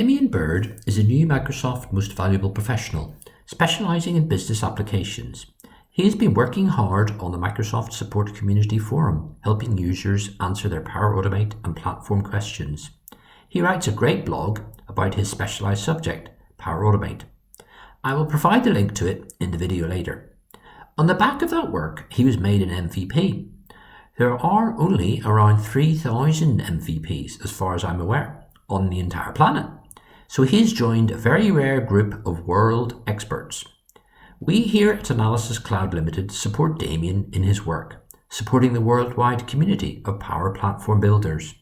Damien Bird is a new Microsoft Most Valuable Professional, specialising in business applications. He has been working hard on the Microsoft Support Community Forum, helping users answer their Power Automate and platform questions. He writes a great blog about his specialised subject, Power Automate. I will provide the link to it in the video later. On the back of that work, he was made an MVP. There are only around 3,000 MVPs, as far as I'm aware, on the entire planet. So he's joined a very rare group of world experts. We here at Analysis Cloud Limited support Damien in his work, supporting the worldwide community of Power Platform builders.